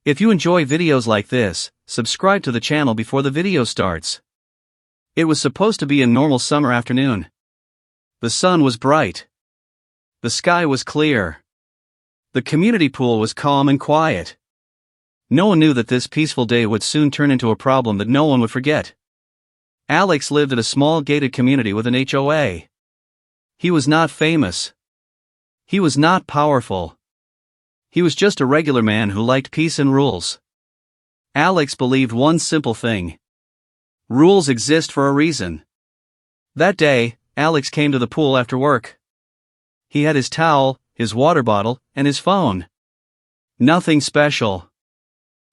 If you enjoy videos like this, subscribe to the channel before the video starts. It was supposed to be a normal summer afternoon. The sun was bright. The sky was clear. The community pool was calm and quiet. No one knew that this peaceful day would soon turn into a problem that no one would forget. Alex lived in a small gated community with an HOA. He was not famous. He was not powerful. He was just a regular man who liked peace and rules. Alex believed one simple thing. Rules exist for a reason. That day, Alex came to the pool after work. He had his towel, his water bottle, and his phone. Nothing special.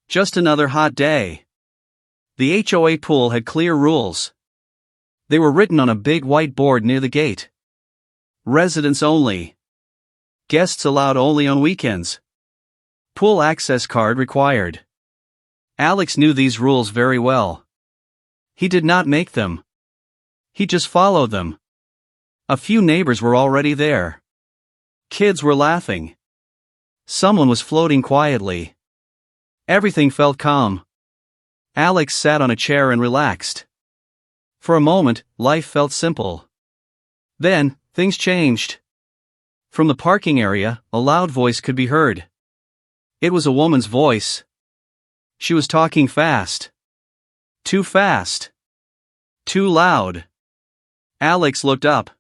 Just another hot day. The HOA pool had clear rules. They were written on a big white board near the gate. Residents only. Guests allowed only on weekends. Pool access card required. Alex knew these rules very well. He did not make them. He just followed them. A few neighbors were already there. Kids were laughing. Someone was floating quietly. Everything felt calm. Alex sat on a chair and relaxed. For a moment, life felt simple. Then, things changed. From the parking area, a loud voice could be heard. It was a woman's voice. She was talking fast. Too fast. Too loud. Alex looked up.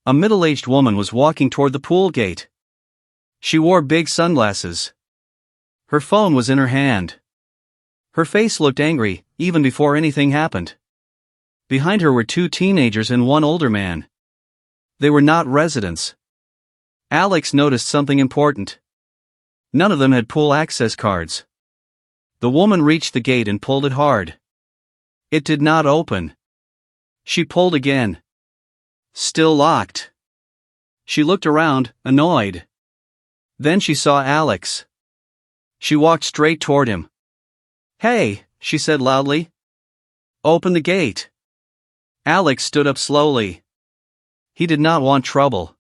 A middle-aged woman was walking toward the pool gate. She wore big sunglasses. Her phone was in her hand. Her face looked angry, even before anything happened. Behind her were two teenagers and one older man. They were not residents. Alex noticed something important. None of them had pool access cards. The woman reached the gate and pulled it hard. It did not open. She pulled again. Still locked. She looked around, annoyed. Then she saw Alex. She walked straight toward him. "Hey," she said loudly. "Open the gate." Alex stood up slowly. He did not want trouble.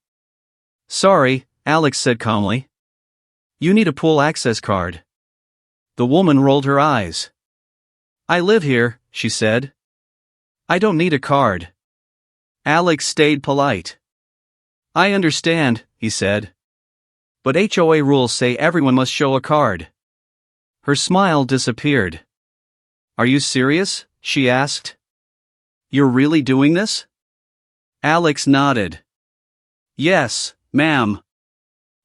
"Sorry," Alex said calmly. "You need a pool access card." The woman rolled her eyes. "I live here," she said. "I don't need a card." Alex stayed polite. "I understand," he said. "But HOA rules say everyone must show a card." Her smile disappeared. "Are you serious?" she asked. "You're really doing this?" Alex nodded. "Yes, ma'am.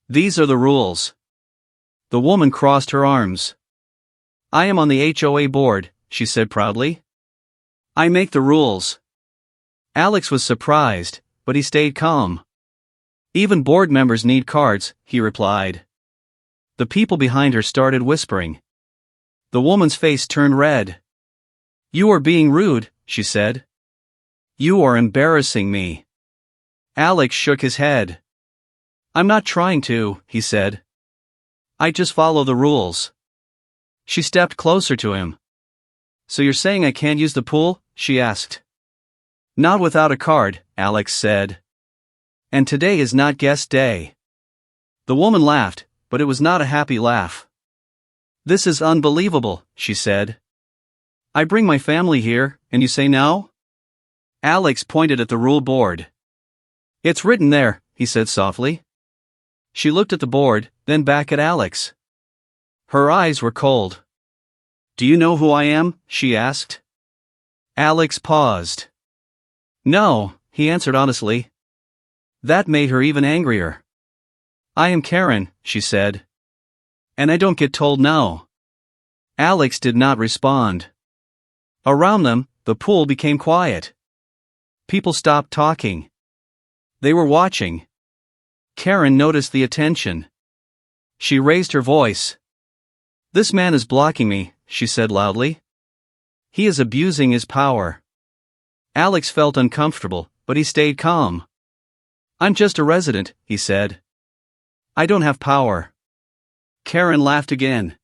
These are the rules." The woman crossed her arms. "I am on the HOA board," she said proudly. "I make the rules." Alex was surprised, but he stayed calm. "Even board members need cards," he replied. The people behind her started whispering. The woman's face turned red. "You are being rude," she said. "You are embarrassing me." Alex shook his head. "I'm not trying to," he said. "I just follow the rules." She stepped closer to him. "So you're saying I can't use the pool?" she asked. "Not without a card," Alex said. "And today is not guest day." The woman laughed, but it was not a happy laugh. "This is unbelievable," she said. "I bring my family here, and you say no?" Alex pointed at the rule board. "It's written there," he said softly. She looked at the board, then back at Alex. Her eyes were cold. "Do you know who I am?" she asked. Alex paused. "No," he answered honestly. That made her even angrier. "I am Karen," she said. "And I don't get told no." Alex did not respond. Around them, the pool became quiet. People stopped talking. They were watching. Karen noticed the attention. She raised her voice. "This man is blocking me," she said loudly. "He is abusing his power." Alex felt uncomfortable, but he stayed calm. "I'm just a resident," he said. "I don't have power." Karen laughed again.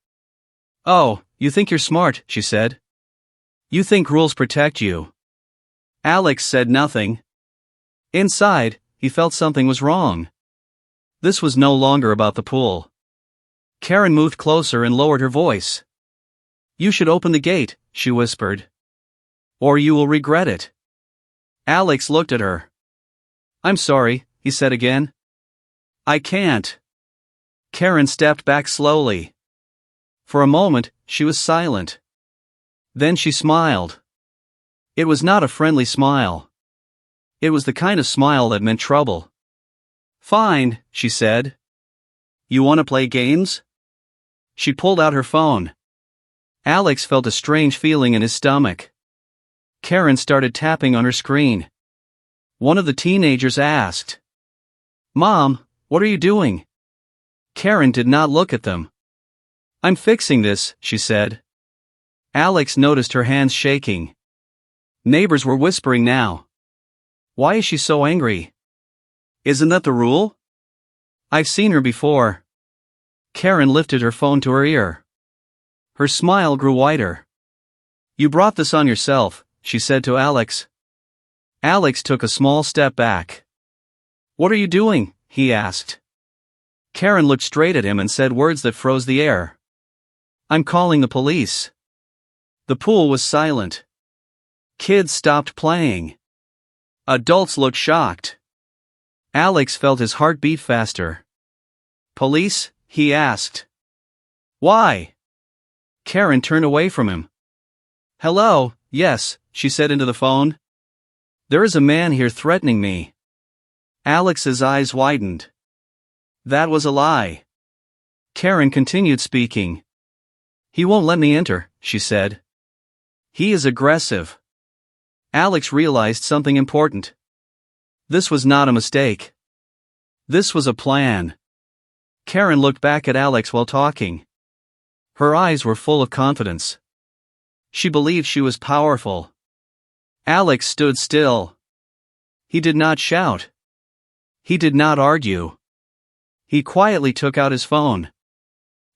"Oh, you think you're smart," she said. "You think rules protect you." Alex said nothing. Inside, he felt something was wrong. This was no longer about the pool. Karen moved closer and lowered her voice. "You should open the gate," she whispered. "Or you will regret it." Alex looked at her. "I'm sorry," he said again. "I can't." Karen stepped back slowly. For a moment, she was silent. Then she smiled. It was not a friendly smile. It was the kind of smile that meant trouble. "Fine," she said. "You want to play games?" She pulled out her phone. Alex felt a strange feeling in his stomach. Karen started tapping on her screen. One of the teenagers asked, "Mom, what are you doing?" Karen did not look at them. "I'm fixing this," she said. Alex noticed her hands shaking. Neighbors were whispering now. "Why is she so angry? Isn't that the rule? I've seen her before." Karen lifted her phone to her ear. Her smile grew wider. "You brought this on yourself," she said to Alex. Alex took a small step back. "What are you doing?" he asked. Karen looked straight at him and said words that froze the air. "I'm calling the police." The pool was silent. Kids stopped playing. Adults looked shocked. Alex felt his heart beat faster. "Police?" he asked. "Why?" Karen turned away from him. "Hello, yes," she said into the phone. "There is a man here threatening me." Alex's eyes widened. That was a lie. Karen continued speaking. "He won't let me enter," she said. "He is aggressive." Alex realized something important. This was not a mistake. This was a plan. Karen looked back at Alex while talking. Her eyes were full of confidence. She believed she was powerful. Alex stood still. He did not shout. He did not argue. He quietly took out his phone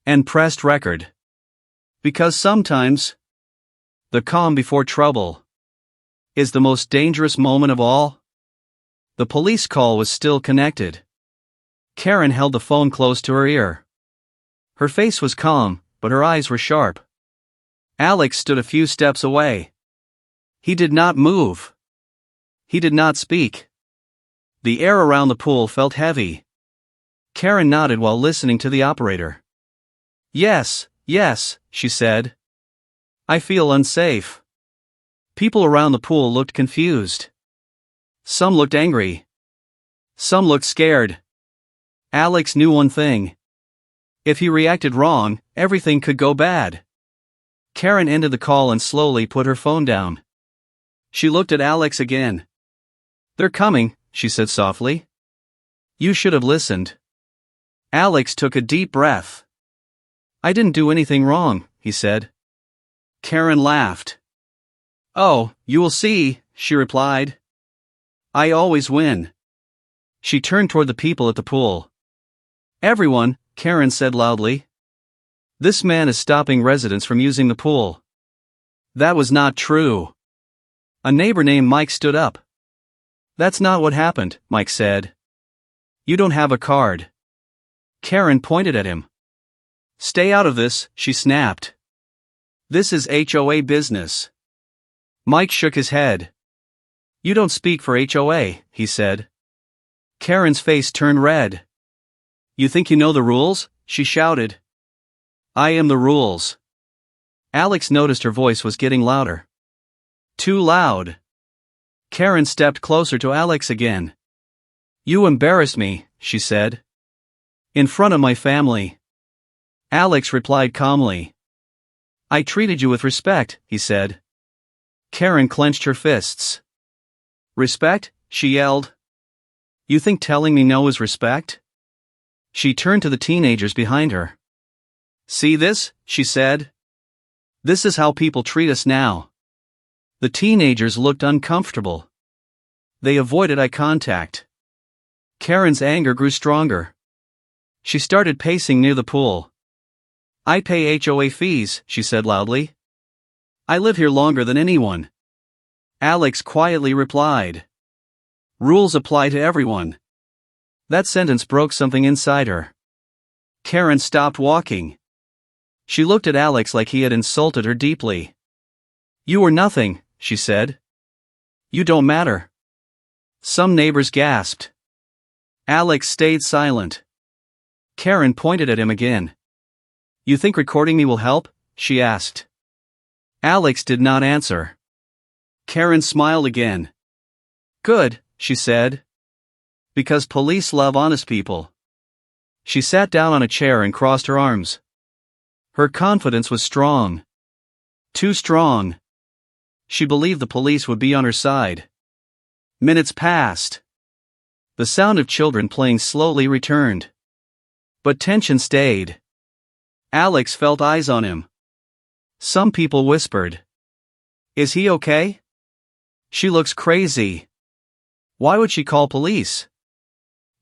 and pressed record. Because sometimes, the calm before trouble is the most dangerous moment of all. The police call was still connected. Karen held the phone close to her ear. Her face was calm, but her eyes were sharp. Alex stood a few steps away. He did not move. He did not speak. The air around the pool felt heavy. Karen nodded while listening to the operator. Yes, she said. "I feel unsafe." People around the pool looked confused. Some looked angry. Some looked scared. Alex knew one thing. If he reacted wrong, everything could go bad. Karen ended the call and slowly put her phone down. She looked at Alex again. "They're coming," she said softly. "You should have listened." Alex took a deep breath. "I didn't do anything wrong," he said. Karen laughed. "Oh, you will see," she replied. "I always win." She turned toward the people at the pool. "Everyone," Karen said loudly. "This man is stopping residents from using the pool." That was not true. A neighbor named Mike stood up. "That's not what happened," Mike said. "You don't have a card." Karen pointed at him. "Stay out of this," she snapped. "This is HOA business." Mike shook his head. "You don't speak for HOA," he said. Karen's face turned red. "You think you know the rules?" she shouted. "I am the rules." Alex noticed her voice was getting louder. Too loud. Karen stepped closer to Alex again. "You embarrass me," she said. "In front of my family." Alex replied calmly. "I treated you with respect," he said. Karen clenched her fists. "Respect?" she yelled. "You think telling me no is respect?" She turned to the teenagers behind her. "See this?" she said. "This is how people treat us now." The teenagers looked uncomfortable. They avoided eye contact. Karen's anger grew stronger. She started pacing near the pool. "I pay HOA fees," she said loudly. "I live here longer than anyone." Alex quietly replied. "Rules apply to everyone." That sentence broke something inside her. Karen stopped walking. She looked at Alex like he had insulted her deeply. "You were nothing," she said. "You don't matter." Some neighbors gasped. Alex stayed silent. Karen pointed at him again. "You think recording me will help?" she asked. Alex did not answer. Karen smiled again. "Good," she said. "Because police love honest people." She sat down on a chair and crossed her arms. Her confidence was strong. Too strong. She believed the police would be on her side. Minutes passed. The sound of children playing slowly returned. But tension stayed. Alex felt eyes on him. Some people whispered, "Is he okay? She looks crazy. Why would she call police?"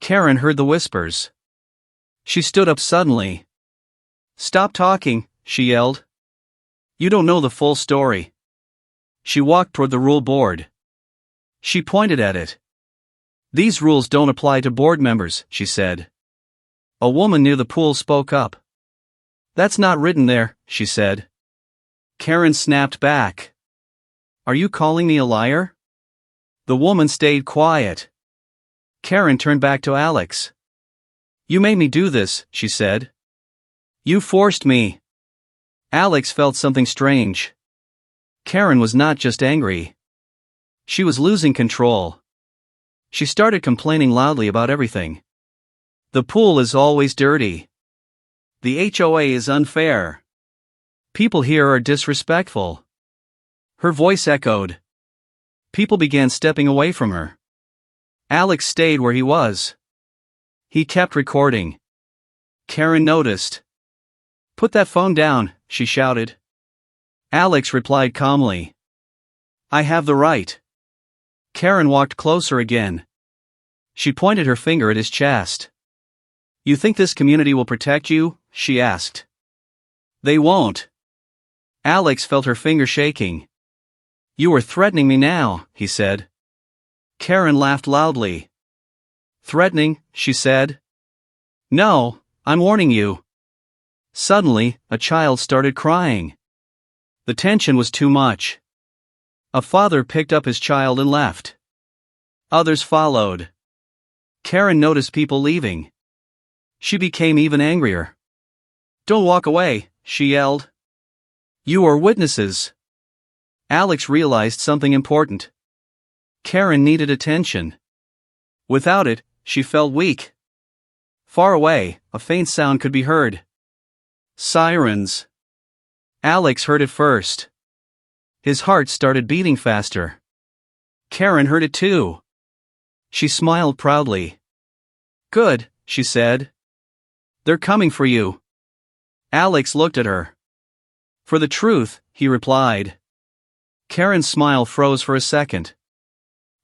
Karen heard the whispers. She stood up suddenly. "Stop talking," she yelled. "You don't know the full story." She walked toward the rule board. She pointed at it. "These rules don't apply to board members," she said. A woman near the pool spoke up. "That's not written there," she said. Karen snapped back. "Are you calling me a liar?" The woman stayed quiet. Karen turned back to Alex. "You made me do this," she said. "You forced me." Alex felt something strange. Karen was not just angry. She was losing control. She started complaining loudly about everything. The pool is always dirty. The HOA is unfair. People here are disrespectful. Her voice echoed. People began stepping away from her. Alex stayed where he was. He kept recording. Karen noticed. "Put that phone down," she shouted. Alex replied calmly, "I have the right." Karen walked closer again. She pointed her finger at his chest. "You think this community will protect you?" she asked. "They won't." Alex felt her finger shaking. "You are threatening me now," he said. Karen laughed loudly. "Threatening?" she said. "No, I'm warning you." Suddenly, a child started crying. The tension was too much. A father picked up his child and left. Others followed. Karen noticed people leaving. She became even angrier. "Don't walk away," she yelled. "You are witnesses." Alex realized something important. Karen needed attention. Without it, she felt weak. Far away, a faint sound could be heard. Sirens. Alex heard it first. His heart started beating faster. Karen heard it too. She smiled proudly. "Good," she said. "They're coming for you." Alex looked at her. "For the truth," he replied. Karen's smile froze for a second.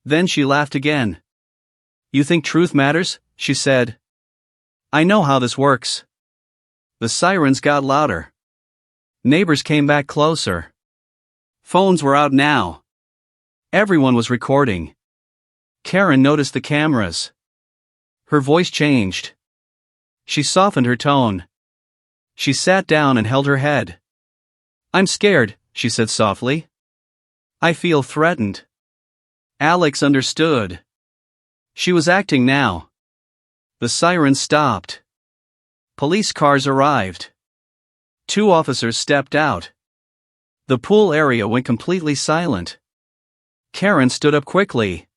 Then she laughed again. "You think truth matters?" she said. "I know how this works." The sirens got louder. Neighbors came back closer. Phones were out now. Everyone was recording. Karen noticed the cameras. Her voice changed. She softened her tone. She sat down and held her head. "I'm scared," she said softly. "I feel threatened." Alex understood. She was acting now. The sirens stopped. Police cars arrived. 2 officers stepped out. The pool area went completely silent. Karen stood up quickly.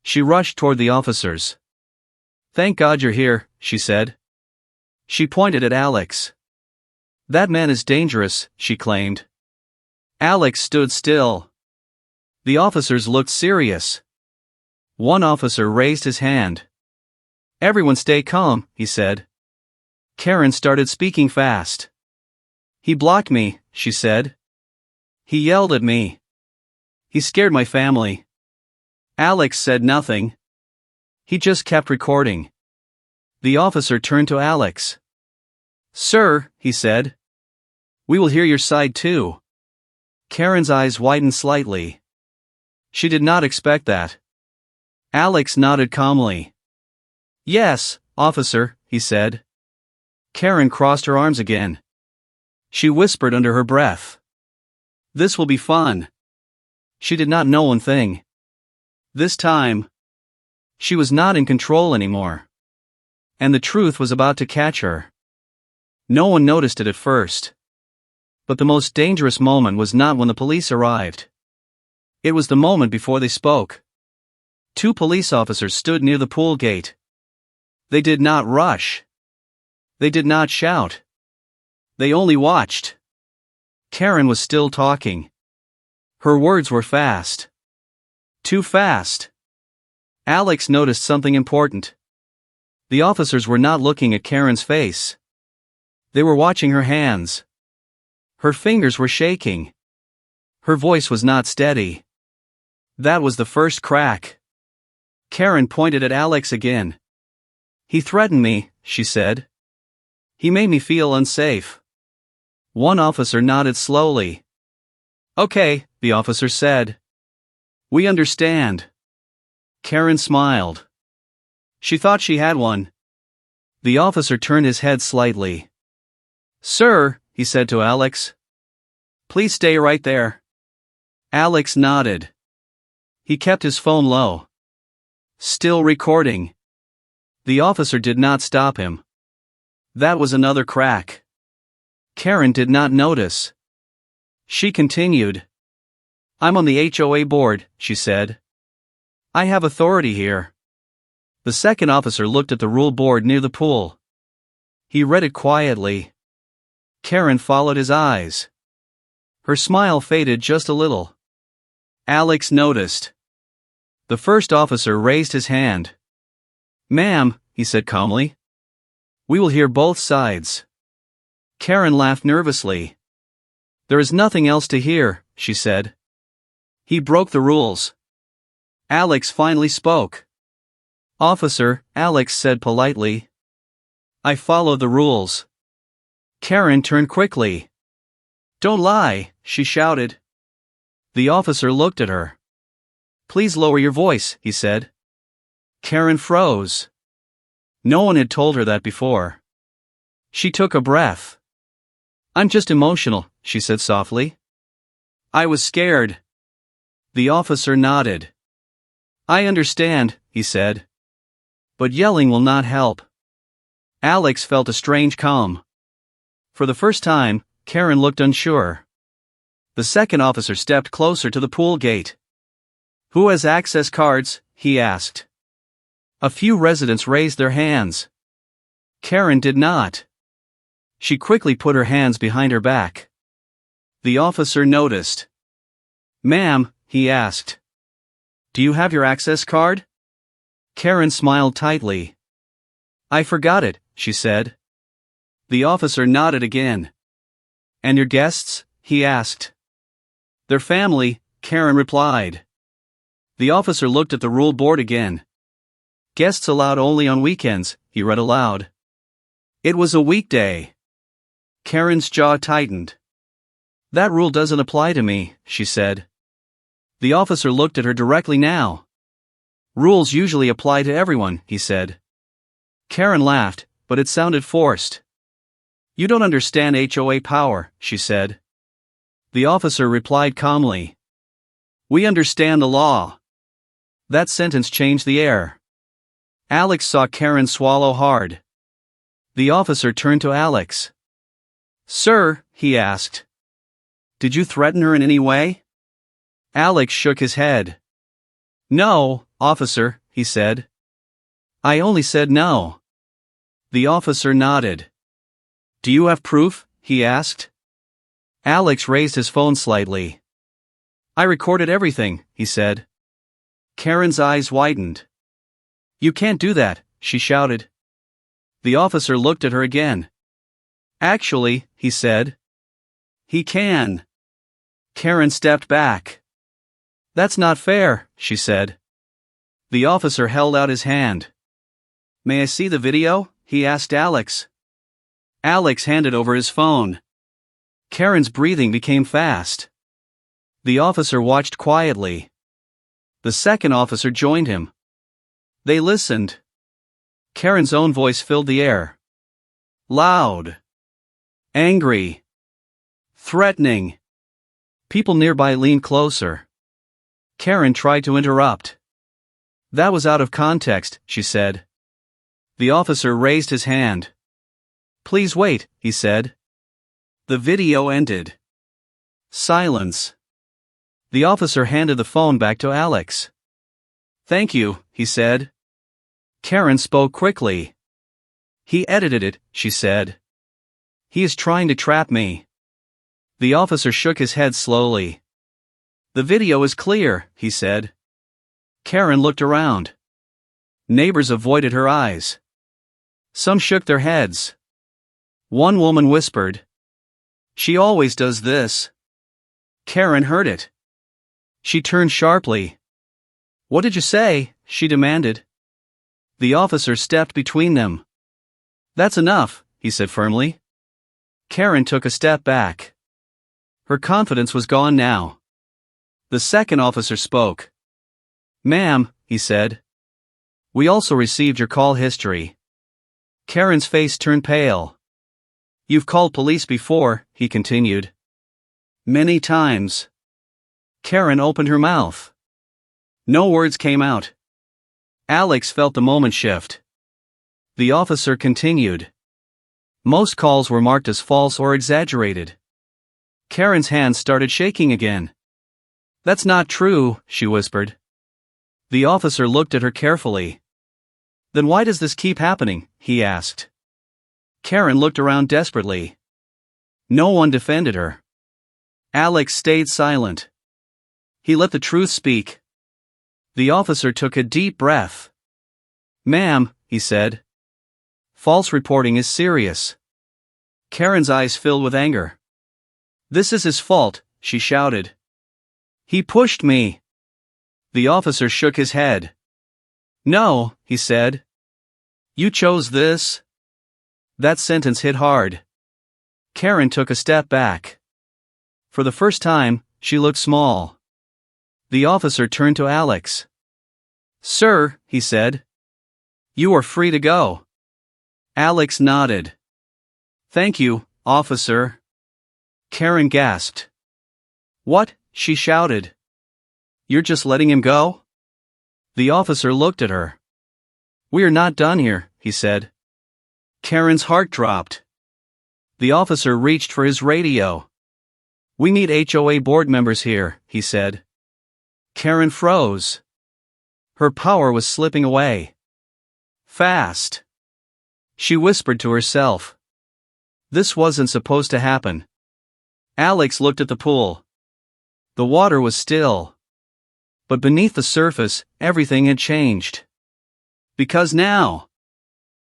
She rushed toward the officers. "Thank God you're here," she said. She pointed at Alex. "That man is dangerous," she claimed. Alex stood still. The officers looked serious. One officer raised his hand. "Everyone stay calm," he said. Karen started speaking fast. "He blocked me," she said. "He yelled at me. He scared my family." Alex said nothing. He just kept recording. The officer turned to Alex. "Sir," he said. "We will hear your side too." Karen's eyes widened slightly. She did not expect that. Alex nodded calmly. "Yes, officer," he said. Karen crossed her arms again. She whispered under her breath. This will be fun. She did not know one thing. This time, she was not in control anymore. And the truth was about to catch her. No one noticed it at first. But the most dangerous moment was not when the police arrived. It was the moment before they spoke. 2 police officers stood near the pool gate. They did not rush. They did not shout. They only watched. Karen was still talking. Her words were fast. Too fast. Alex noticed something important. The officers were not looking at Karen's face. They were watching her hands. Her fingers were shaking. Her voice was not steady. That was the first crack. Karen pointed at Alex again. He threatened me, she said. He made me feel unsafe. One officer nodded slowly. Okay, the officer said. We understand. Karen smiled. She thought she had one. The officer turned his head slightly. Sir, he said to Alex. Please stay right there. Alex nodded. He kept his phone low. Still recording. The officer did not stop him. That was another crack. Karen did not notice. She continued. I'm on the HOA board, she said. I have authority here. The second officer looked at the rule board near the pool. He read it quietly. Karen followed his eyes. Her smile faded just a little. Alex noticed. The first officer raised his hand. Ma'am, he said calmly. We will hear both sides. Karen laughed nervously. There is nothing else to hear, she said. He broke the rules. Alex finally spoke. Officer, Alex said politely. I follow the rules. Karen turned quickly. Don't lie, she shouted. The officer looked at her. Please lower your voice, he said. Karen froze. No one had told her that before. She took a breath. I'm just emotional, she said softly. I was scared. The officer nodded. I understand, he said. But yelling will not help. Alex felt a strange calm. For the first time, Karen looked unsure. The second officer stepped closer to the pool gate. Who has access cards? He asked. A few residents raised their hands. Karen did not. She quickly put her hands behind her back. The officer noticed. Ma'am, he asked. Do you have your access card? Karen smiled tightly. I forgot it, she said. The officer nodded again. And your guests? He asked. Their family, Karen replied. The officer looked at the rule board again. Guests allowed only on weekends, he read aloud. It was a weekday. Karen's jaw tightened. That rule doesn't apply to me, she said. The officer looked at her directly now. Rules usually apply to everyone, he said. Karen laughed, but it sounded forced. You don't understand HOA power, she said. The officer replied calmly. We understand the law. That sentence changed the air. Alex saw Karen swallow hard. The officer turned to Alex. Sir, he asked. Did you threaten her in any way? Alex shook his head. No, officer, he said. I only said no. The officer nodded. Do you have proof? He asked. Alex raised his phone slightly. I recorded everything, he said. Karen's eyes widened. You can't do that, she shouted. The officer looked at her again. Actually, he said. He can. Karen stepped back. That's not fair, she said. The officer held out his hand. May I see the video? He asked Alex. Alex handed over his phone. Karen's breathing became fast. The officer watched quietly. The second officer joined him. They listened. Karen's own voice filled the air. Loud. Angry. Threatening. People nearby leaned closer. Karen tried to interrupt. That was out of context, she said. The officer raised his hand. Please wait, he said. The video ended. Silence. The officer handed the phone back to Alex. Thank you, he said. Karen spoke quickly. He edited it, she said. He is trying to trap me. The officer shook his head slowly. The video is clear, he said. Karen looked around. Neighbors avoided her eyes. Some shook their heads. One woman whispered, "She always does this." Karen heard it. She turned sharply. "What did you say?" she demanded. The officer stepped between them. "That's enough," he said firmly. Karen took a step back. Her confidence was gone now. The second officer spoke. "Ma'am," he said. "We also received your call history." Karen's face turned pale. "You've called police before," he continued. "Many times." Karen opened her mouth. No words came out. Alex felt the moment shift. The officer continued. Most calls were marked as false or exaggerated. Karen's hands started shaking again. "That's not true," she whispered. The officer looked at her carefully. "Then why does this keep happening?" he asked. Karen looked around desperately. No one defended her. Alex stayed silent. He let the truth speak. The officer took a deep breath. "Ma'am," he said. "False reporting is serious." Karen's eyes filled with anger. "This is his fault," she shouted. "He pushed me." The officer shook his head. "No," he said. "You chose this." That sentence hit hard. Karen took a step back. For the first time, she looked small. The officer turned to Alex. "Sir," he said. "You are free to go." Alex nodded. "Thank you, officer." Karen gasped. "What?" she shouted. "You're just letting him go?" The officer looked at her. "We are not done here," he said. Karen's heart dropped. The officer reached for his radio. "We need HOA board members here," he said. Karen froze. Her power was slipping away. Fast. She whispered to herself. This wasn't supposed to happen. Alex looked at the pool. The water was still. But beneath the surface, everything had changed. Because now,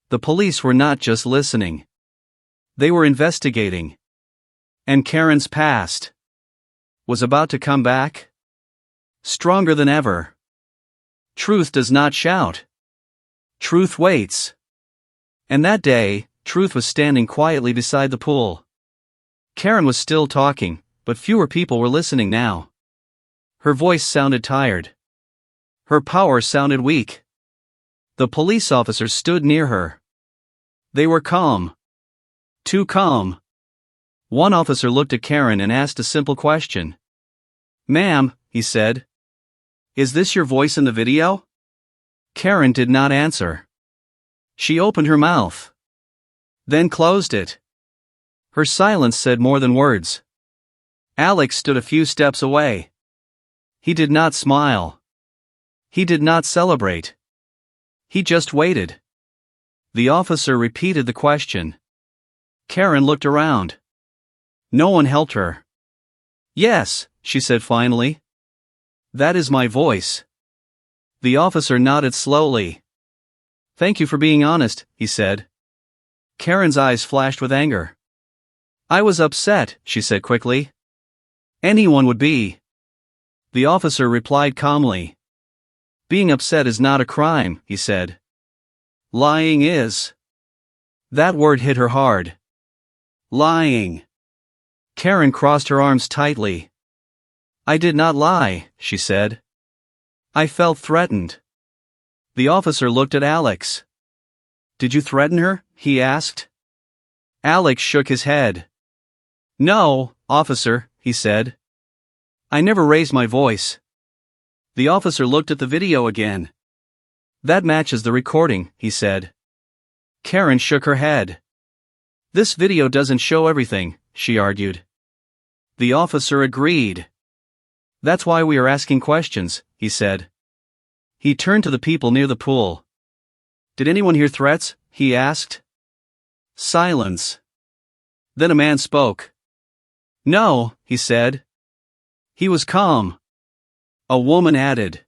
the police were not just listening. They were investigating. And Karen's past was about to come back. Stronger than ever. Truth does not shout. Truth waits. And that day, Truth was standing quietly beside the pool. Karen was still talking, but fewer people were listening now. Her voice sounded tired. Her power sounded weak. The police officers stood near her. They were calm. Too calm. One officer looked at Karen and asked a simple question. "Ma'am," he said. "Is this your voice in the video?" Karen did not answer. She opened her mouth. Then closed it. Her silence said more than words. Alex stood a few steps away. He did not smile. He did not celebrate. He just waited. The officer repeated the question. Karen looked around. No one helped her. "Yes," she said finally. "That is my voice." The officer nodded slowly. "Thank you for being honest," he said. Karen's eyes flashed with anger. "I was upset," she said quickly. "Anyone would be." The officer replied calmly. "Being upset is not a crime," he said. "Lying is." That word hit her hard. Lying. Karen crossed her arms tightly. "I did not lie," she said. "I felt threatened." The officer looked at Alex. "Did you threaten her?" he asked. Alex shook his head. "No, officer," he said. "I never raised my voice." The officer looked at the video again. "That matches the recording," he said. Karen shook her head. "This video doesn't show everything," she argued. The officer agreed. "That's why we are asking questions," he said. He turned to the people near the pool. "Did anyone hear threats?" he asked. Silence. Then a man spoke. "No," he said. "He was calm." A woman added.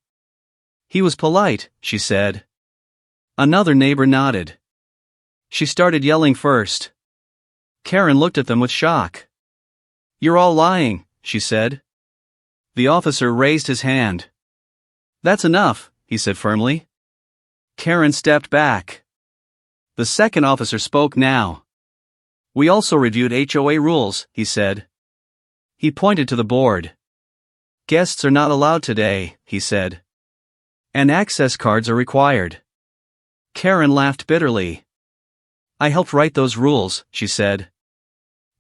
"He was polite," she said. Another neighbor nodded. "She started yelling first." Karen looked at them with shock. "You're all lying," she said. The officer raised his hand. "That's enough," he said firmly. Karen stepped back. The second officer spoke now. "We also reviewed HOA rules," he said. He pointed to the board. "Guests are not allowed today," he said. "And access cards are required." Karen laughed bitterly. "I helped write those rules," she said.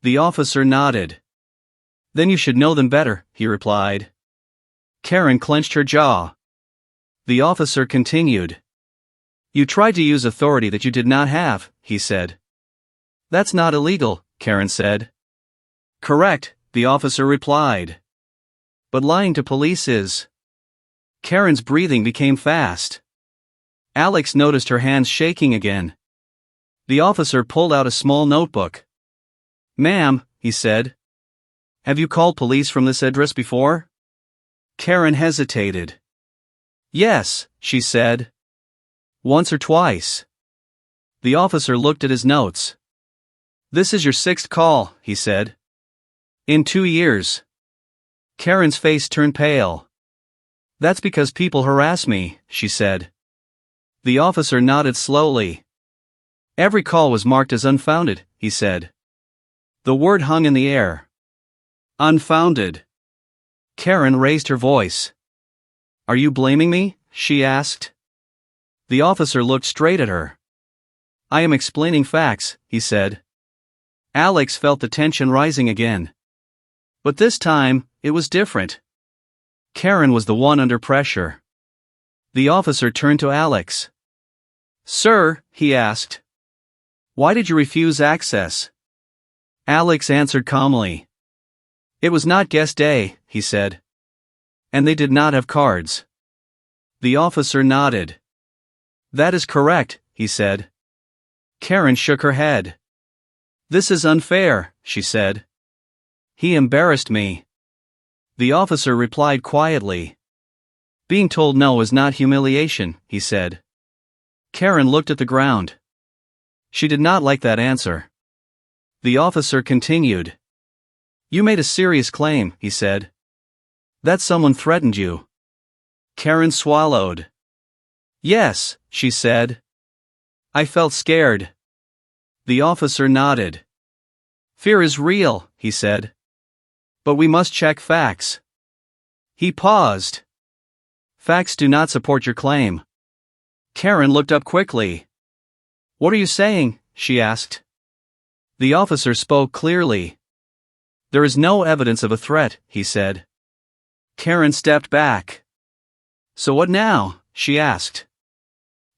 The officer nodded. "Then you should know them better," he replied. Karen clenched her jaw. The officer continued. "You tried to use authority that you did not have," he said. "That's not illegal," Karen said. "Correct," the officer replied. "But lying to police is." Karen's breathing became fast. Alex noticed her hands shaking again. The officer pulled out a small notebook. "Ma'am," he said. "Have you called police from this address before?" Karen hesitated. "Yes," she said. "Once or twice." The officer looked at his notes. "This is your 6th call," he said. "In 2 years." Karen's face turned pale. "That's because people harass me," she said. The officer nodded slowly. "Every call was marked as unfounded," he said. The word hung in the air. Unfounded. Karen raised her voice. "Are you blaming me?" she asked. The officer looked straight at her. "I am explaining facts," he said. Alex felt the tension rising again. But this time, it was different. Karen was the one under pressure. The officer turned to Alex. "Sir," he asked, "why did you refuse access?" Alex answered calmly. "It was not guest day," he said. "And they did not have cards." The officer nodded. "That is correct," he said. Karen shook her head. "This is unfair," she said. "He embarrassed me." The officer replied quietly. "Being told no is not humiliation," he said. Karen looked at the ground. She did not like that answer. The officer continued. "You made a serious claim," he said. "That someone threatened you." Karen swallowed. "Yes," she said. "I felt scared." The officer nodded. "Fear is real," he said. "But we must check facts." He paused. "Facts do not support your claim." Karen looked up quickly. "What are you saying?" she asked. The officer spoke clearly. "There is no evidence of a threat," he said. Karen stepped back. "So what now?" she asked.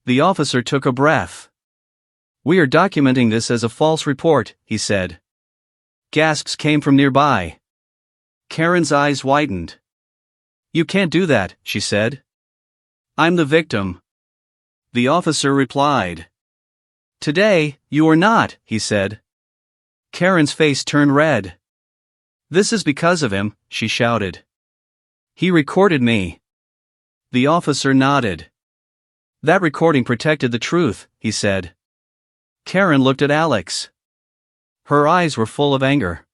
The officer took a breath. "We are documenting this as a false report," he said. Gasps came from nearby. Karen's eyes widened. "You can't do that," she said. "I'm the victim." The officer replied. "Today, you are not," he said. Karen's face turned red. "This is because of him," she shouted. "He recorded me." The officer nodded. "That recording protected the truth," he said. Karen looked at Alex. Her eyes were full of anger.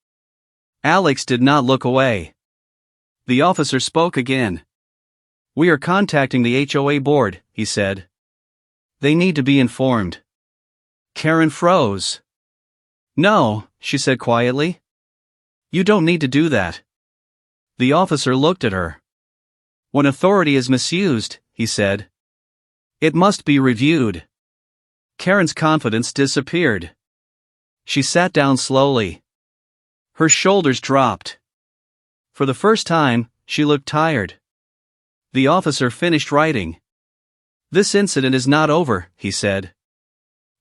Alex did not look away. The officer spoke again. "We are contacting the HOA board," he said. "They need to be informed." Karen froze. "No," she said quietly. "You don't need to do that." The officer looked at her. "When authority is misused," he said, "it must be reviewed." Karen's confidence disappeared. She sat down slowly. Her shoulders dropped. For the first time, she looked tired. The officer finished writing. "This incident is not over," he said.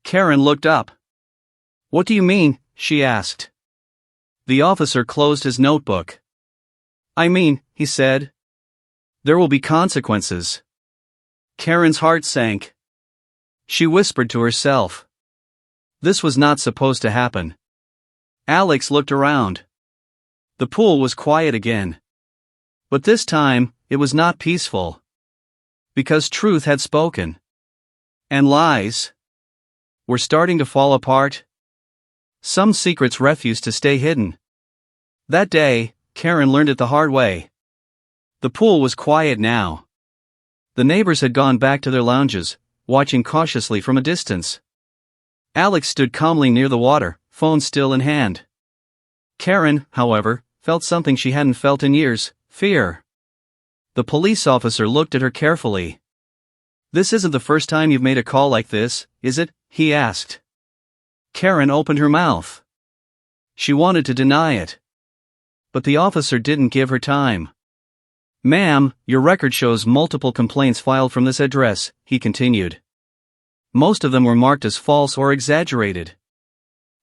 Karen looked up. "What do you mean?" she asked. The officer closed his notebook. "I mean," he said, "there will be consequences." Karen's heart sank. She whispered to herself. This was not supposed to happen. Alex looked around. The pool was quiet again. But this time, it was not peaceful. Because truth had spoken. And lies were starting to fall apart. Some secrets refused to stay hidden. That day, Karen learned it the hard way. The pool was quiet now. The neighbors had gone back to their lounges, watching cautiously from a distance. Alex stood calmly near the water, phone still in hand. Karen, however, felt something she hadn't felt in years: fear. The police officer looked at her carefully. "This isn't the first time you've made a call like this, is it?" he asked. Karen opened her mouth. She wanted to deny it. But the officer didn't give her time. "Ma'am, your record shows multiple complaints filed from this address," he continued. Most of them were marked as false or exaggerated.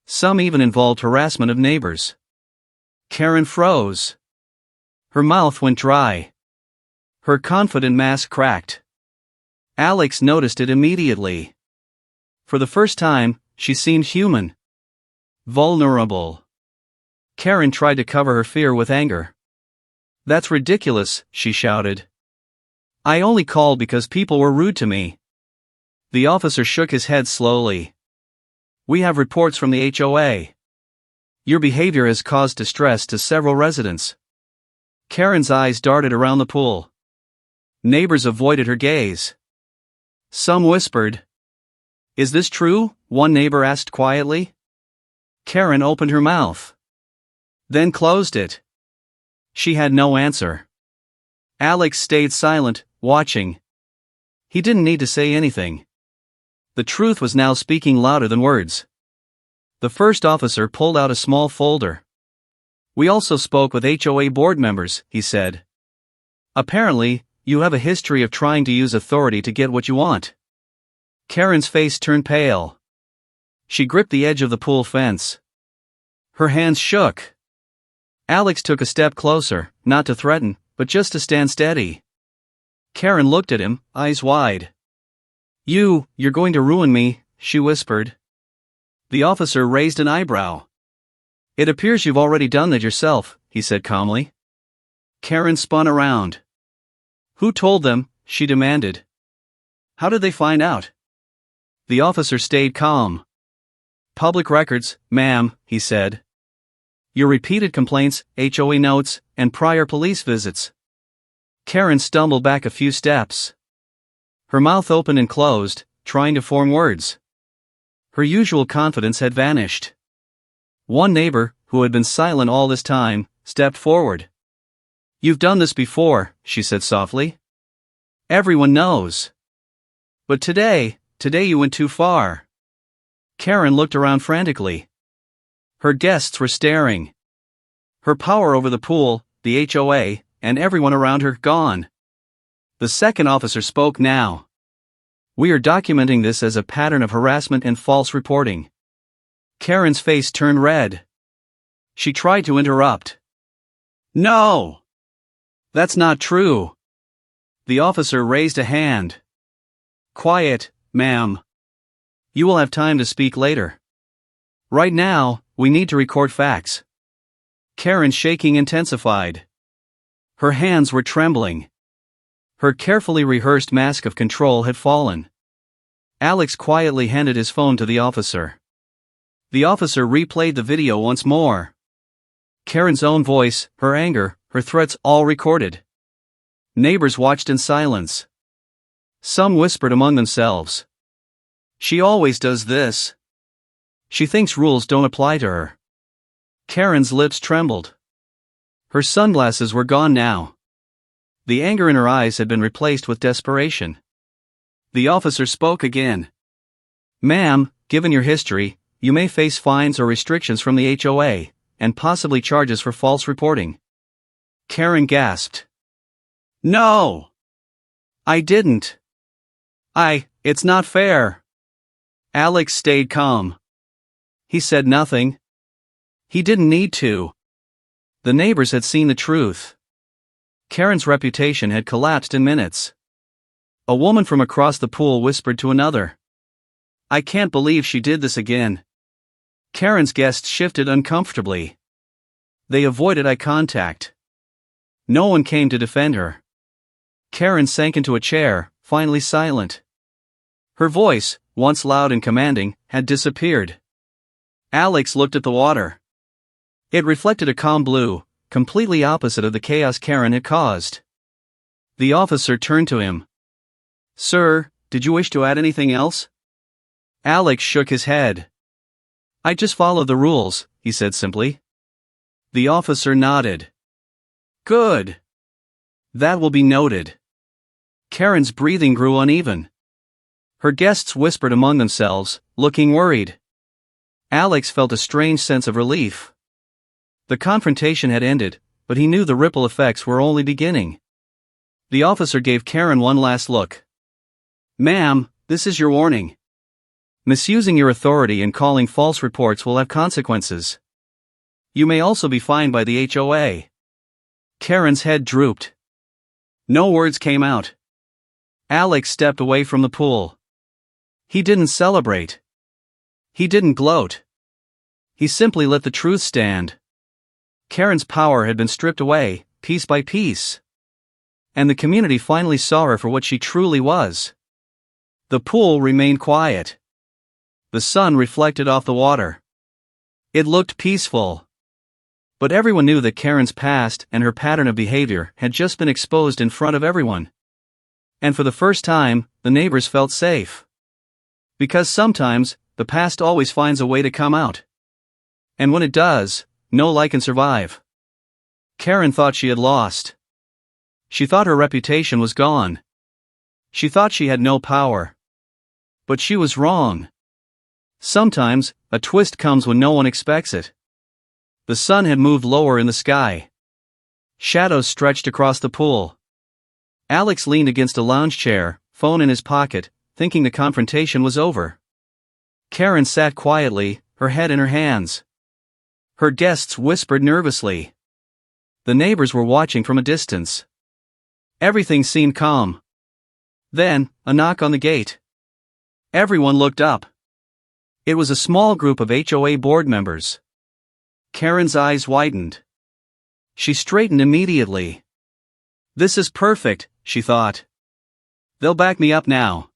Some even involved harassment of neighbors. Karen froze. Her mouth went dry. Her confident mask cracked. Alex noticed it immediately. For the first time, she seemed human. Vulnerable. Karen tried to cover her fear with anger. "That's ridiculous," she shouted. "I only called because people were rude to me." The officer shook his head slowly. "We have reports from the HOA. Your behavior has caused distress to several residents." Karen's eyes darted around the pool. Neighbors avoided her gaze. Some whispered. "Is this true?" one neighbor asked quietly. Karen opened her mouth. Then closed it. She had no answer. Alex stayed silent, watching. He didn't need to say anything. The truth was now speaking louder than words. The first officer pulled out a small folder. "We also spoke with HOA board members," he said. "Apparently, you have a history of trying to use authority to get what you want." Karen's face turned pale. She gripped the edge of the pool fence. Her hands shook. Alex took a step closer, not to threaten, but just to stand steady. Karen looked at him, eyes wide. You're going to ruin me," she whispered. The officer raised an eyebrow. "It appears you've already done that yourself," he said calmly. Karen spun around. "Who told them?" she demanded. "How did they find out?" The officer stayed calm. "Public records, ma'am," he said. "Your repeated complaints, HOA notes, and prior police visits." Karen stumbled back a few steps. Her mouth opened and closed, trying to form words. Her usual confidence had vanished. One neighbor, who had been silent all this time, stepped forward. "You've done this before," she said softly. "Everyone knows. But today you went too far." Karen looked around frantically. Her guests were staring. Her power over the pool, the HOA, and everyone around her gone. The second officer spoke now. "We are documenting this as a pattern of harassment and false reporting." Karen's face turned red. She tried to interrupt. "No! That's not true." The officer raised a hand. "Quiet, ma'am. You will have time to speak later. Right now, we need to record facts." Karen's shaking intensified. Her hands were trembling. Her carefully rehearsed mask of control had fallen. Alex quietly handed his phone to the officer. The officer replayed the video once more. Karen's own voice, her anger, her threats, all recorded. Neighbors watched in silence. Some whispered among themselves. "She always does this. She thinks rules don't apply to her." Karen's lips trembled. Her sunglasses were gone now. The anger in her eyes had been replaced with desperation. The officer spoke again. "Ma'am, given your history, you may face fines or restrictions from the HOA, and possibly charges for false reporting. Karen gasped. No! I didn't. It's not fair. Alex stayed calm. He said nothing. He didn't need to. The neighbors had seen the truth. Karen's reputation had collapsed in minutes. A woman from across the pool whispered to another. I can't believe she did this again. Karen's guests shifted uncomfortably. They avoided eye contact. No one came to defend her. Karen sank into a chair, finally silent. Her voice, once loud and commanding, had disappeared. Alex looked at the water. It reflected a calm blue, completely opposite of the chaos Karen had caused. The officer turned to him. Sir, did you wish to add anything else? Alex shook his head. I just followed the rules, he said simply. The officer nodded. Good. That will be noted. Karen's breathing grew uneven. Her guests whispered among themselves, looking worried. Alex felt a strange sense of relief. The confrontation had ended, but he knew the ripple effects were only beginning. The officer gave Karen one last look. Ma'am, this is your warning. Misusing your authority and calling false reports will have consequences. You may also be fined by the HOA. Karen's head drooped. No words came out. Alex stepped away from the pool. He didn't celebrate. He didn't gloat. He simply let the truth stand. Karen's power had been stripped away, piece by piece. And the community finally saw her for what she truly was. The pool remained quiet. The sun reflected off the water. It looked peaceful. But everyone knew that Karen's past and her pattern of behavior had just been exposed in front of everyone. And for the first time, the neighbors felt safe. Because sometimes, the past always finds a way to come out. And when it does, no lie can survive. Karen thought she had lost. She thought her reputation was gone. She thought she had no power. But she was wrong. Sometimes, a twist comes when no one expects it. The sun had moved lower in the sky. Shadows stretched across the pool. Alex leaned against a lounge chair, phone in his pocket, thinking the confrontation was over. Karen sat quietly, her head in her hands. Her guests whispered nervously. The neighbors were watching from a distance. Everything seemed calm. Then, a knock on the gate. Everyone looked up. It was a small group of HOA board members. Karen's eyes widened. She straightened immediately. This is perfect, she thought. They'll back me up now.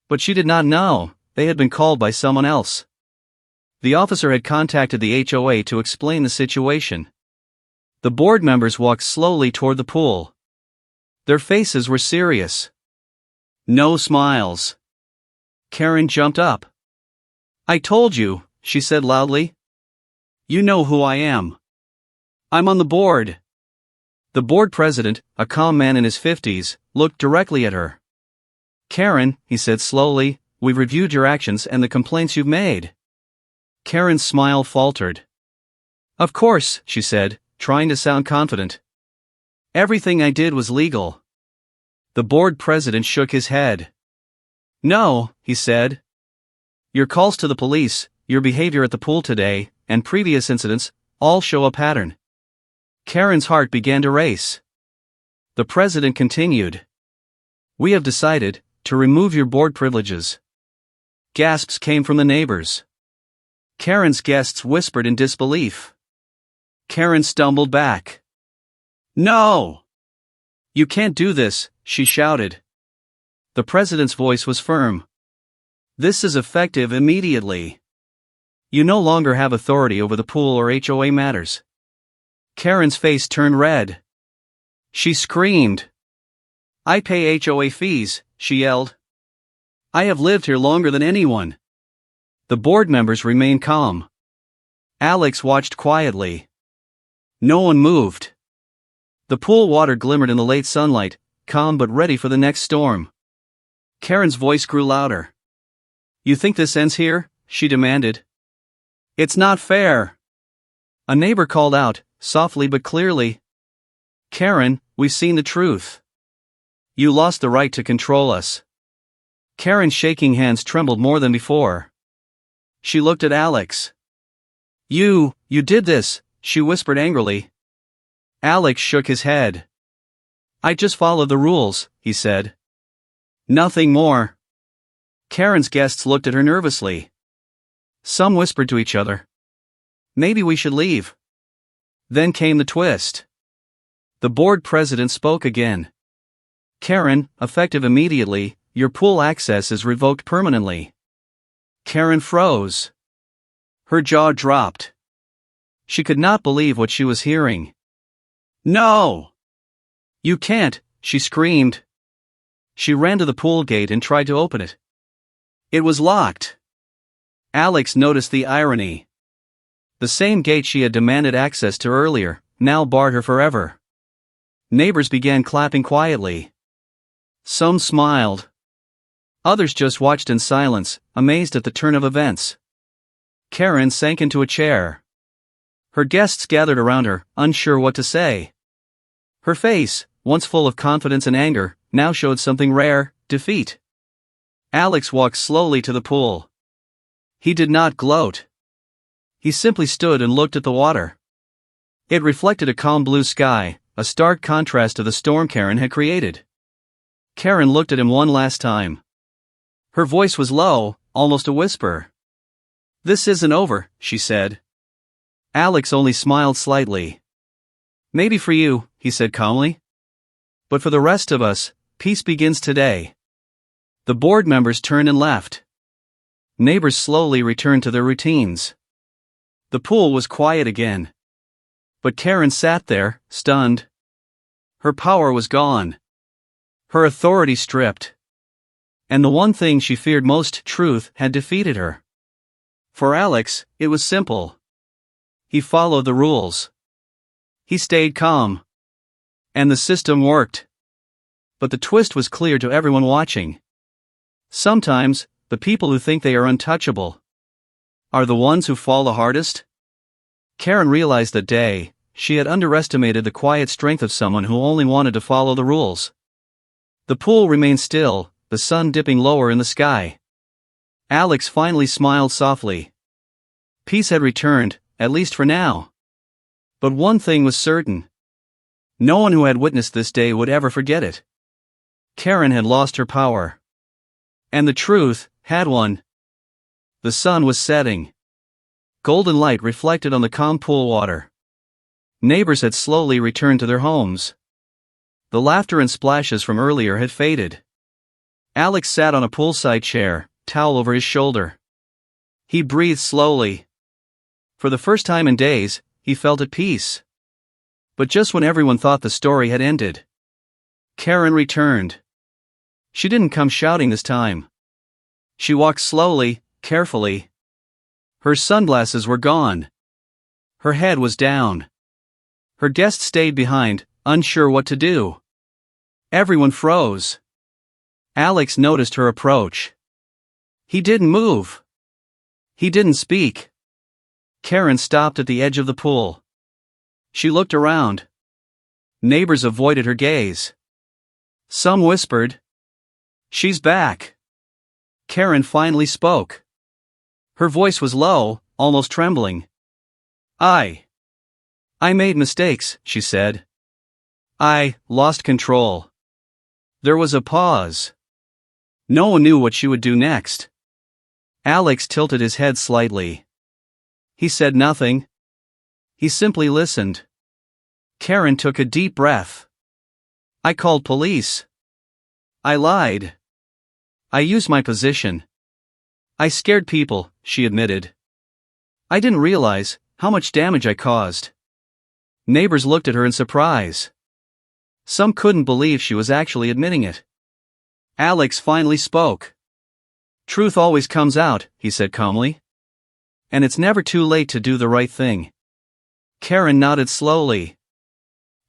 But she did not know, they had been called by someone else. The officer had contacted the HOA to explain the situation. The board members walked slowly toward the pool. Their faces were serious. No smiles. Karen jumped up. I told you, she said loudly. You know who I am. I'm on the board. The board president, a calm man in his 50s, looked directly at her. Karen, he said slowly, we've reviewed your actions and the complaints you've made. Karen's smile faltered. Of course, she said, trying to sound confident. Everything I did was legal. The board president shook his head. No, he said. Your calls to the police, your behavior at the pool today, and previous incidents, all show a pattern. Karen's heart began to race. The president continued. We have decided to remove your board privileges. Gasps came from the neighbors. Karen's guests whispered in disbelief. Karen stumbled back. No! You can't do this, she shouted. The president's voice was firm. This is effective immediately. You no longer have authority over the pool or HOA matters. Karen's face turned red. She screamed. I pay HOA fees, she yelled. I have lived here longer than anyone. The board members remained calm. Alex watched quietly. No one moved. The pool water glimmered in the late sunlight, calm but ready for the next storm. Karen's voice grew louder. You think this ends here? She demanded. It's not fair. A neighbor called out, softly but clearly. Karen, we've seen the truth. You lost the right to control us. Karen's shaking hands trembled more than before. She looked at Alex. You did this, she whispered angrily. Alex shook his head. I just followed the rules, he said. Nothing more. Karen's guests looked at her nervously. Some whispered to each other. Maybe we should leave. Then came the twist. The board president spoke again. Karen, effective immediately, your pool access is revoked permanently. Karen froze. Her jaw dropped. She could not believe what she was hearing. No! You can't, she screamed. She ran to the pool gate and tried to open it. It was locked. Alex noticed the irony. The same gate she had demanded access to earlier, now barred her forever. Neighbors began clapping quietly. Some smiled. Others just watched in silence, amazed at the turn of events. Karen sank into a chair. Her guests gathered around her, unsure what to say. Her face, once full of confidence and anger, now showed something rare, defeat. Alex walked slowly to the pool. He did not gloat. He simply stood and looked at the water. It reflected a calm blue sky, a stark contrast to the storm Karen had created. Karen looked at him one last time. Her voice was low, almost a whisper. This isn't over, she said. Alex only smiled slightly. Maybe for you, he said calmly. But for the rest of us, peace begins today. The board members turned and left. Neighbors slowly returned to their routines. The pool was quiet again. But Karen sat there, stunned. Her power was gone. Her authority stripped. And the one thing she feared most, truth, had defeated her. For Alex, it was simple. He followed the rules. He stayed calm. And the system worked. But the twist was clear to everyone watching. Sometimes, the people who think they are untouchable are the ones who fall the hardest. Karen realized that day, she had underestimated the quiet strength of someone who only wanted to follow the rules. The pool remained still, the sun dipping lower in the sky. Alex finally smiled softly. Peace had returned, at least for now. But one thing was certain. No one who had witnessed this day would ever forget it. Karen had lost her power. And the truth had won. The sun was setting. Golden light reflected on the calm pool water. Neighbors had slowly returned to their homes. The laughter and splashes from earlier had faded. Alex sat on a poolside chair, towel over his shoulder. He breathed slowly. For the first time in days, he felt at peace. But just when everyone thought the story had ended, Karen returned. She didn't come shouting this time. She walked slowly, carefully. Her sunglasses were gone. Her head was down. Her guests stayed behind, unsure what to do. Everyone froze. Alex noticed her approach. He didn't move. He didn't speak. Karen stopped at the edge of the pool. She looked around. Neighbors avoided her gaze. Some whispered, "She's back." Karen finally spoke. Her voice was low, almost trembling. I made mistakes, she said. I lost control. There was a pause. No one knew what she would do next. Alex tilted his head slightly. He said nothing. He simply listened. Karen took a deep breath. I called police. I lied. I used my position. I scared people, she admitted. I didn't realize how much damage I caused. Neighbors looked at her in surprise. Some couldn't believe she was actually admitting it. Alex finally spoke. Truth always comes out, he said calmly. And it's never too late to do the right thing. Karen nodded slowly.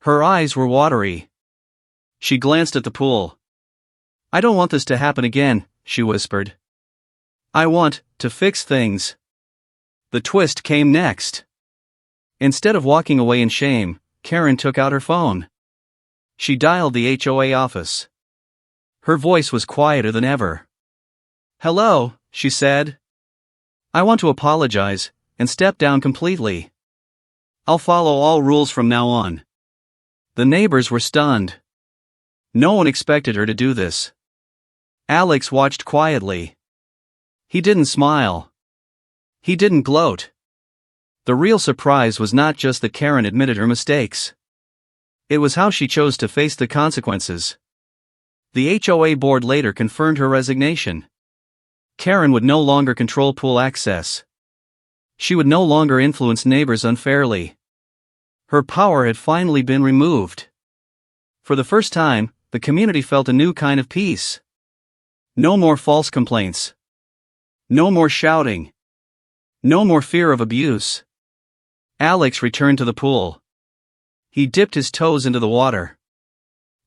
Her eyes were watery. She glanced at the pool. I don't want this to happen again, she whispered. I want to fix things. The twist came next. Instead of walking away in shame, Karen took out her phone. She dialed the HOA office. Her voice was quieter than ever. "Hello," she said. "I want to apologize and step down completely. I'll follow all rules from now on." The neighbors were stunned. No one expected her to do this. Alex watched quietly. He didn't smile. He didn't gloat. The real surprise was not just that Karen admitted her mistakes. It was how she chose to face the consequences. The HOA board later confirmed her resignation. Karen would no longer control pool access. She would no longer influence neighbors unfairly. Her power had finally been removed. For the first time, the community felt a new kind of peace. No more false complaints. No more shouting. No more fear of abuse. Alex returned to the pool. He dipped his toes into the water.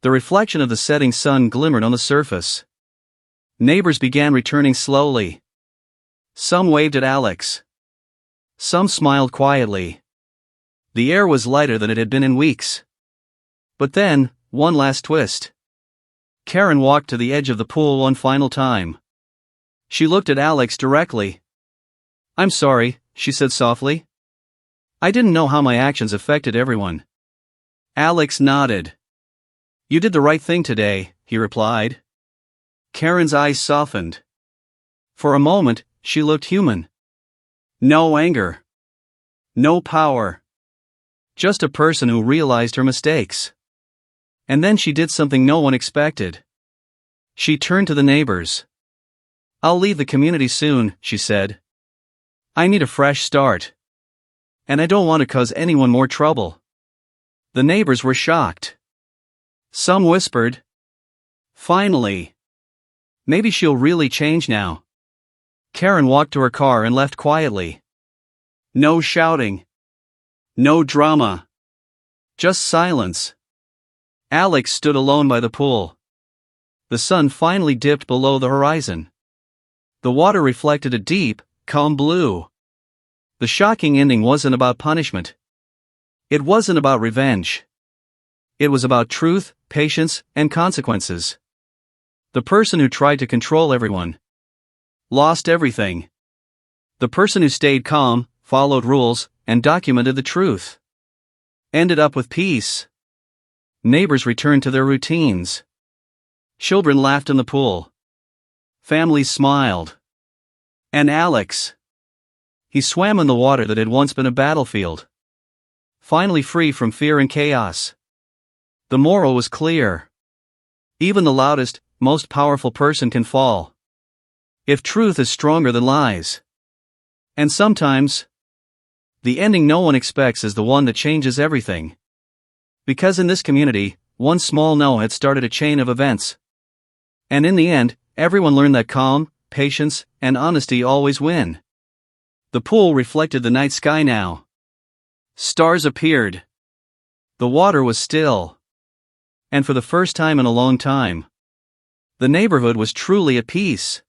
The reflection of the setting sun glimmered on the surface. Neighbors began returning slowly. Some waved at Alex. Some smiled quietly. The air was lighter than it had been in weeks. But then, one last twist. Karen walked to the edge of the pool one final time. She looked at Alex directly. "I'm sorry," she said softly. "I didn't know how my actions affected everyone." Alex nodded. "You did the right thing today," he replied. Karen's eyes softened. For a moment, she looked human. No anger. No power. Just a person who realized her mistakes. And then she did something no one expected. She turned to the neighbors. "I'll leave the community soon," she said. "I need a fresh start. And I don't want to cause anyone more trouble." The neighbors were shocked. Some whispered, "Finally. Maybe she'll really change now." Karen walked to her car and left quietly. No shouting. No drama. Just silence. Alex stood alone by the pool. The sun finally dipped below the horizon. The water reflected a deep, calm blue. The shocking ending wasn't about punishment. It wasn't about revenge. It was about truth, patience, and consequences. The person who tried to control everyone lost everything. The person who stayed calm, followed rules, and documented the truth ended up with peace. Neighbors returned to their routines. Children laughed in the pool. Families smiled. And Alex. He swam in the water that had once been a battlefield. Finally free from fear and chaos. The moral was clear. Even the loudest, most powerful person can fall. If truth is stronger than lies. And sometimes, the ending no one expects is the one that changes everything. Because in this community, one small no had started a chain of events. And in the end, everyone learned that calm, patience, and honesty always win. The pool reflected the night sky now. Stars appeared. The water was still. And for the first time in a long time, the neighborhood was truly at peace.